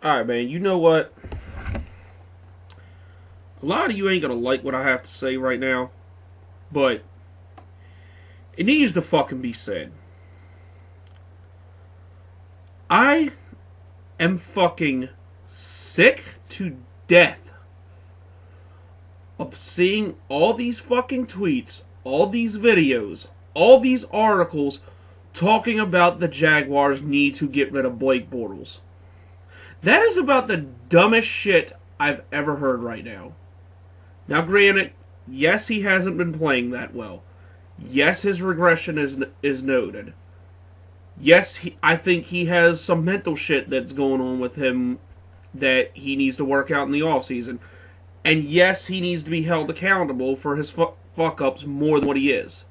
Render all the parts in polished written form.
Alright, man, you know what? A lot of you ain't gonna like what I have to say right now, but it needs to fucking be said. I am fucking sick to death of seeing all these fucking tweets, all these videos, all these articles talking about the Jaguars need to get rid of Blake Bortles. That is about the dumbest shit I've ever heard right now. Now, granted, yes, he hasn't been playing that well. Yes, his regression is noted. Yes, I think he has some mental shit that's going on with him that he needs to work out in the offseason. And yes, he needs to be held accountable for his fuck-ups more than what he is.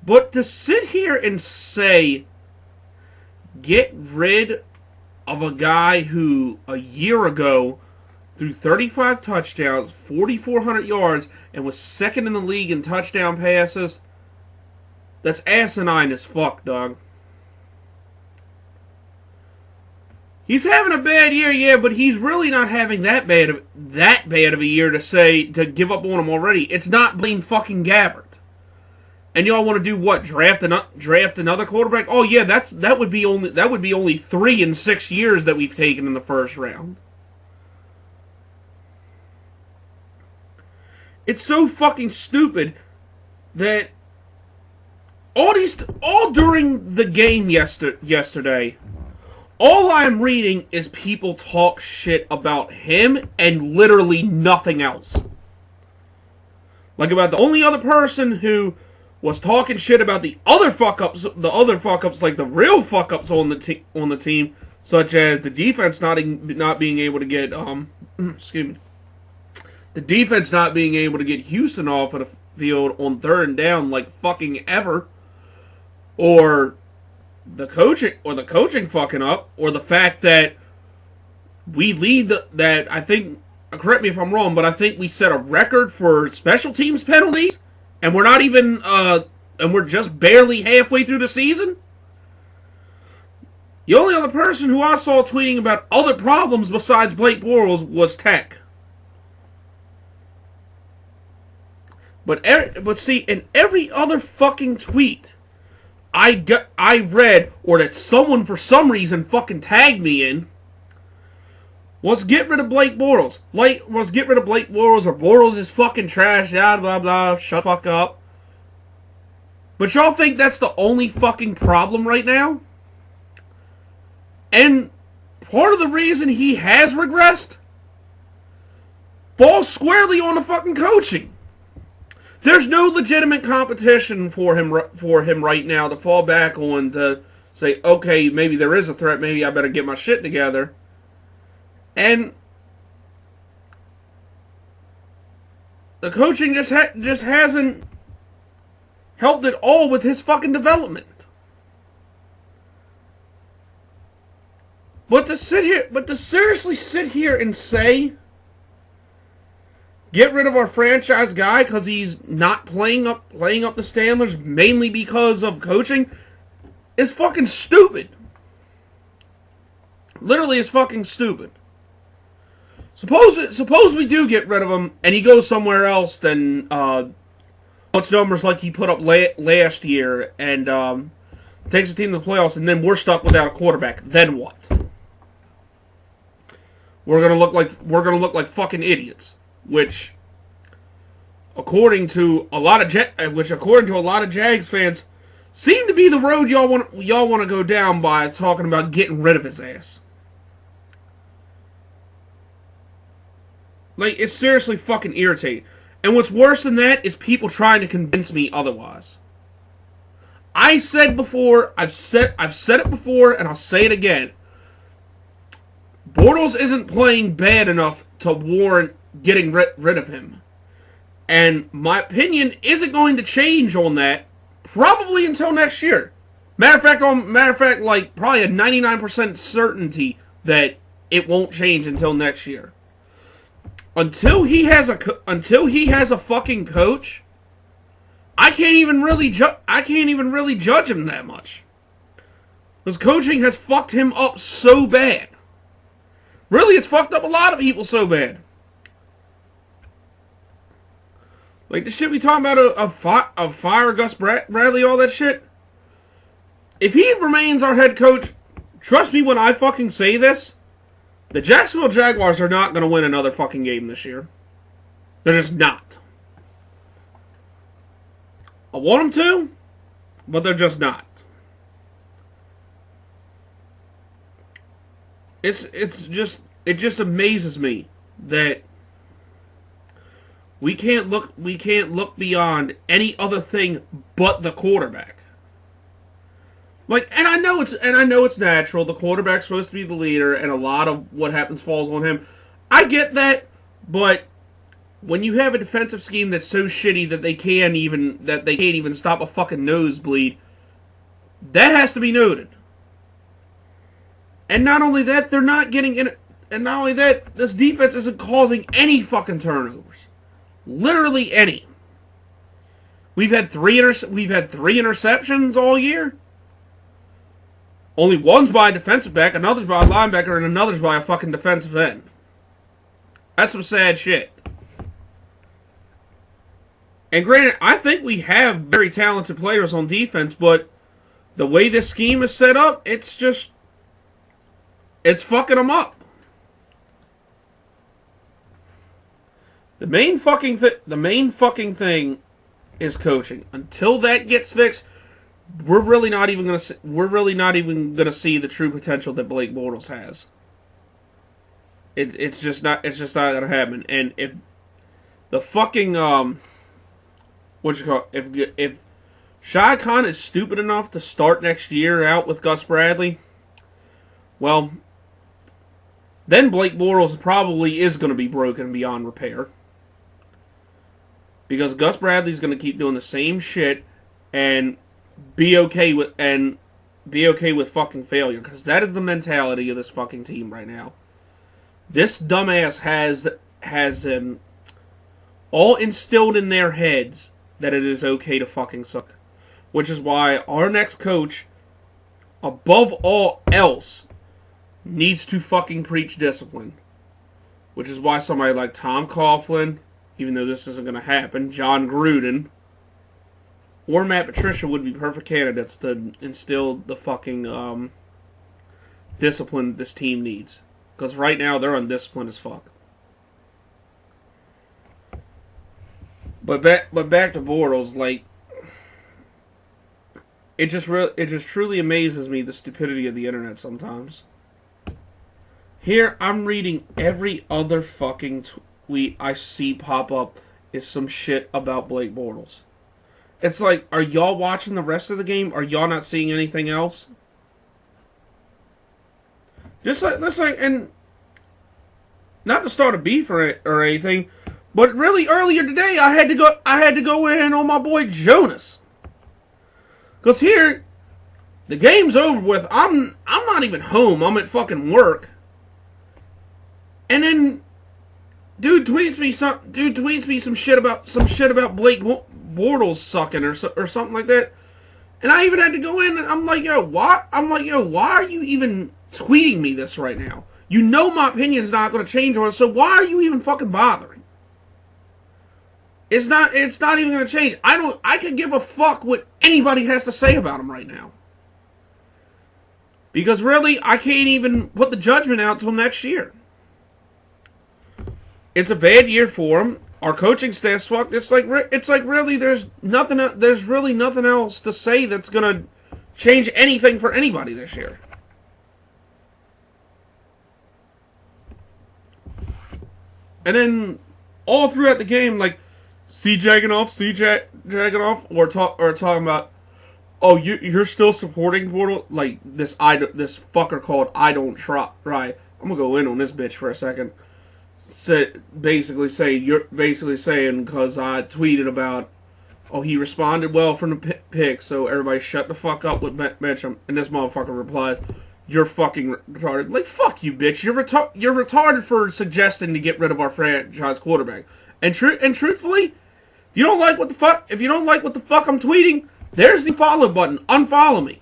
But to sit here and say, get rid of a guy who a year ago threw 35 touchdowns, 4,400 yards, and was second in the league in touchdown passes, that's asinine as fuck, dog. He's having a bad year, yeah, but he's really not having that bad of a year to give up on him already. It's not Blaine fucking Gabbert. And y'all want to do what? Draft another quarterback? Oh yeah, that would be only 3 in 6 years that we've taken in the first round. It's so fucking stupid that all during the game yesterday, all I'm reading is people talk shit about him and literally nothing else. Like about the only other person who was talking shit about the other fuck-ups, like the real fuck-ups on the team, such as the defense not being able to get excuse me, the defense not being able to get Houston off of the field on third and down like fucking ever, or the coaching fucking up, or the fact that we lead that I think, correct me if I'm wrong, but I think we set a record for special teams penalties. And we're not even, and we're just barely halfway through the season? The only other person who I saw tweeting about other problems besides Blake Bortles was Tech. But see, in every other fucking tweet I read, or that someone for some reason fucking tagged me in, was get rid of Blake Bortles. Was get rid of Blake Bortles, or Bortles is fucking trash, blah blah, shut the fuck up. But y'all think that's the only fucking problem right now? And part of the reason he has regressed falls squarely on the fucking coaching. There's no legitimate competition for him right now to fall back on to say, okay, maybe there is a threat, maybe I better get my shit together. And the coaching just hasn't helped at all with his fucking development. But to seriously sit here and say, get rid of our franchise guy because he's not playing up the Steelers mainly because of coaching, is fucking stupid. Literally, is fucking stupid. Suppose we do get rid of him and he goes somewhere else than what's numbers like he put up last year and takes the team to the playoffs, and then we're stuck without a quarterback. Then what? We're gonna look like fucking idiots, which according to a lot of Jags fans seem to be the road y'all want to go down by talking about getting rid of his ass. Like, it's seriously fucking irritating. And what's worse than that is people trying to convince me otherwise. I've said it before, and I'll say it again. Bortles isn't playing bad enough to warrant getting rid of him. And my opinion isn't going to change on that probably until next year. Matter of fact, like probably a 99% certainty that it won't change until next year. Until he has a fucking coach, I can't even really judge him that much. Because coaching has fucked him up so bad. Really, it's fucked up a lot of people so bad. Like the shit we talking about of fire Gus Bradley, all that shit. If he remains our head coach, trust me when I fucking say this, the Jacksonville Jaguars are not going to win another fucking game this year. They're just not. I want them to, but they're just not. It just amazes me that we can't look beyond any other thing but the quarterback. Like, and I know it's natural. The quarterback's supposed to be the leader, and a lot of what happens falls on him. I get that, but when you have a defensive scheme that's so shitty that they can't even stop a fucking nosebleed, that has to be noted. And not only that, they're not getting in. And not only that, this defense isn't causing any fucking turnovers. Literally any. We've had three interceptions all year. Only one's by a defensive back, another's by a linebacker, and another's by a fucking defensive end. That's some sad shit. And granted, I think we have very talented players on defense, but the way this scheme is set up, it's fucking them up. The main fucking thing is coaching. Until that gets fixed, we're really not even gonna see the true potential that Blake Bortles has. It's just not gonna happen. And if the fucking if Shai Khan is stupid enough to start next year out with Gus Bradley, well, then Blake Bortles probably is going to be broken beyond repair. Because Gus Bradley's going to keep doing the same shit and be okay with fucking failure, because that is the mentality of this fucking team right now. This dumbass has all instilled in their heads that it is okay to fucking suck, which is why our next coach, above all else, needs to fucking preach discipline. Which is why somebody like Tom Coughlin, even though this isn't going to happen, John Gruden, or Matt Patricia would be perfect candidates to instill the fucking discipline this team needs. Because right now they're undisciplined as fuck. But back to Bortles, like, it just truly amazes me the stupidity of the internet sometimes. Here I'm reading every other fucking tweet I see pop up is some shit about Blake Bortles. It's like, are y'all watching the rest of the game? Are y'all not seeing anything else? And not to start a beef or anything, but really earlier today I had to go in on my boy Jonas. Cause here, the game's over with. I'm not even home. I'm at fucking work. And then, dude tweets me some shit about Blake Bortles sucking or something like that. And I even had to go in and I'm like, yo, why are you even tweeting me this right now? You know my opinion's not going to change on it, so why are you even fucking bothering? It's not even going to change. I could give a fuck what anybody has to say about him right now. Because really, I can't even put the judgment out till next year. It's a bad year for him. Our coaching staff's fucked. It's like really, there's really nothing else to say that's gonna change anything for anybody this year. And then all throughout the game, like jagging off, or talking about, oh, you're still supporting Bortles, like this fucker called I Don't Try. Right? I'm gonna go in on this bitch for a second. You're basically saying because I tweeted about, oh, he responded well from the pick, so everybody shut the fuck up with Mitchum, and this motherfucker replies, you're fucking retarded. Like, fuck you, bitch. You're retarded for suggesting to get rid of our franchise quarterback. And truthfully, if you don't like what the fuck I'm tweeting, there's the follow button. Unfollow me.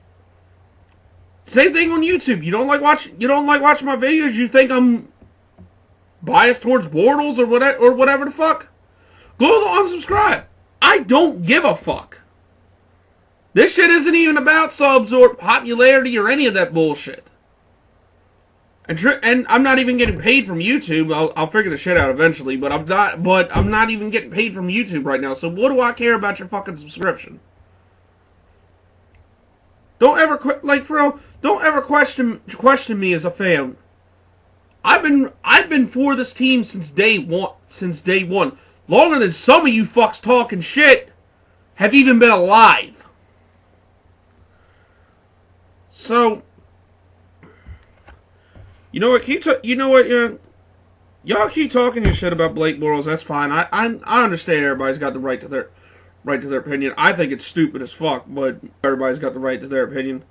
Same thing on YouTube. You don't like watching my videos. You think I'm biased towards Bortles or whatever the fuck. Go to unsubscribe. I don't give a fuck. This shit isn't even about subs or popularity or any of that bullshit. And I'm not even getting paid from YouTube. I'll figure the shit out eventually, but I'm not. But I'm not even getting paid from YouTube right now. So what do I care about your fucking subscription? Don't ever don't ever question me as a fan. I've been for this team since day one. Longer than some of you fucks talking shit have even been alive. So, you know what? Y'all keep talking your shit about Blake Bortles. That's fine. I understand everybody's got the right to their opinion. I think it's stupid as fuck, but everybody's got the right to their opinion.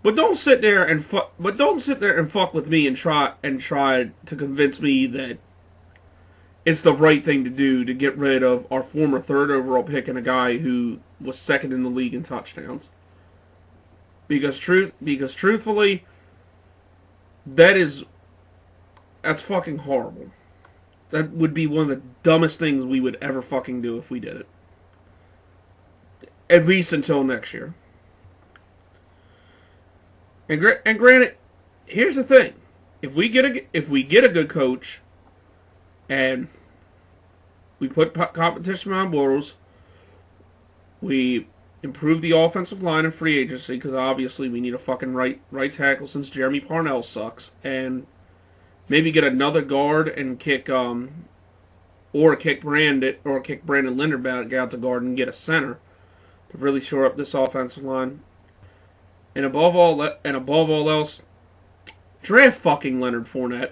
But don't sit there and fuck with me and try to convince me that it's the right thing to do to get rid of our former third overall pick and a guy who was second in the league in touchdowns. Because truthfully, that's fucking horrible. That would be one of the dumbest things we would ever fucking do if we did it. At least until next year. And granted, here's the thing: if we get a good coach, and we put competition on Bortles, we improve the offensive line in free agency because obviously we need a fucking right tackle since Jeremy Parnell sucks, and maybe get another guard and kick Brandon Linder back out to guard and get a center to really shore up this offensive line. And above all else, draft fucking Leonard Fournette.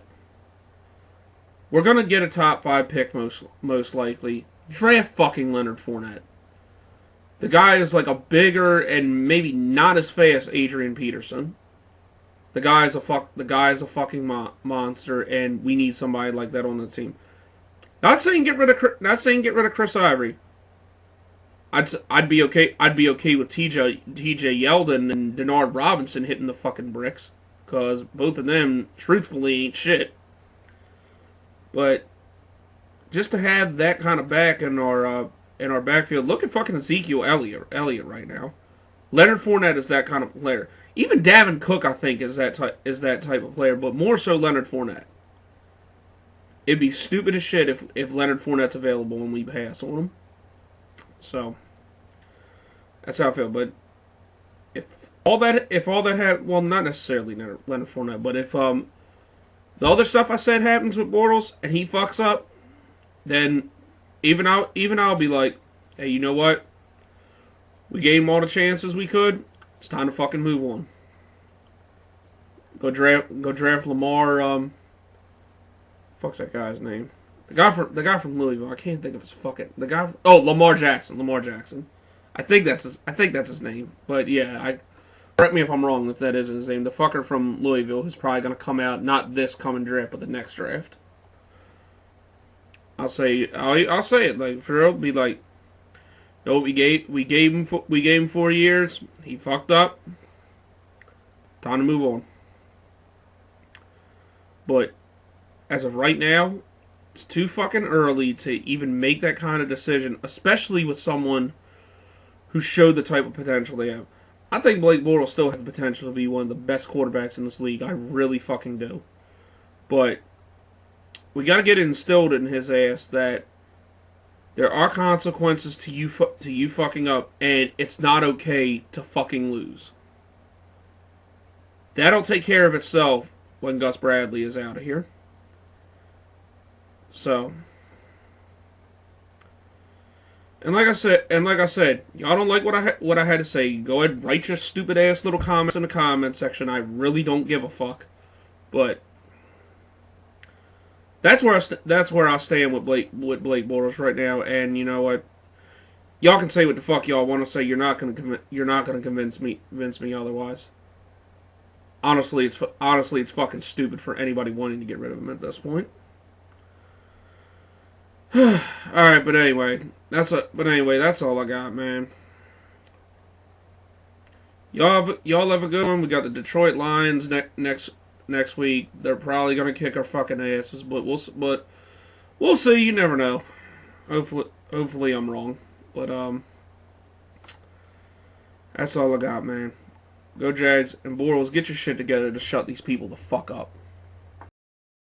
We're gonna get a top 5 pick most likely. Draft fucking Leonard Fournette. The guy is like a bigger and maybe not as fast Adrian Peterson. The guy is a fucking monster, and we need somebody like that on the team. Not saying get rid of Chris Ivory. I'd be okay with TJ Yeldon and Denard Robinson hitting the fucking bricks, because both of them truthfully ain't shit. But just to have that kind of back in our backfield, look at fucking Ezekiel Elliott right now. Leonard Fournette is that kind of player. Even Davin Cook, I think, is that type of player, but more so Leonard Fournette. It'd be stupid as shit if Leonard Fournette's available and we pass on him. So that's how I feel. But if all that had, well, not necessarily Leonard Fournette, but if the other stuff I said happens with Bortles and he fucks up, then even I'll be like, hey, you know what? We gave him all the chances we could. It's time to fucking move on. Go draft Lamar. Fuck's that guy's name? The guy from Louisville. I can't think of his fucking Lamar Jackson. Lamar Jackson. I think that's his name. But yeah, correct me if I'm wrong if that isn't his name. The fucker from Louisville who's probably gonna come out not this coming draft but the next draft. I'll say it like for real. Be like, no, we gave him 4 years. He fucked up. Time to move on. But as of right now, it's too fucking early to even make that kind of decision, especially with someone who showed the type of potential they have. I think Blake Bortles still has the potential to be one of the best quarterbacks in this league. I really fucking do. But we got to get it instilled in his ass that there are consequences to you fucking up, and it's not okay to fucking lose. That'll take care of itself when Gus Bradley is out of here. So, and like I said, y'all don't like what I had to say. Go ahead and write your stupid ass little comments in the comment section. I really don't give a fuck, but that's where I stand with Blake Bortles right now. And you know what? Y'all can say what the fuck y'all want to say. You're not gonna convince me otherwise. Honestly, it's fucking stupid for anybody wanting to get rid of him at this point. Alright, but anyway, that's all I got, man. Y'all have a good one. We got the Detroit Lions next week. They're probably gonna kick our fucking asses, but we'll see. You never know. Hopefully I'm wrong. But that's all I got, man. Go Jags and Bortles, get your shit together to shut these people the fuck up.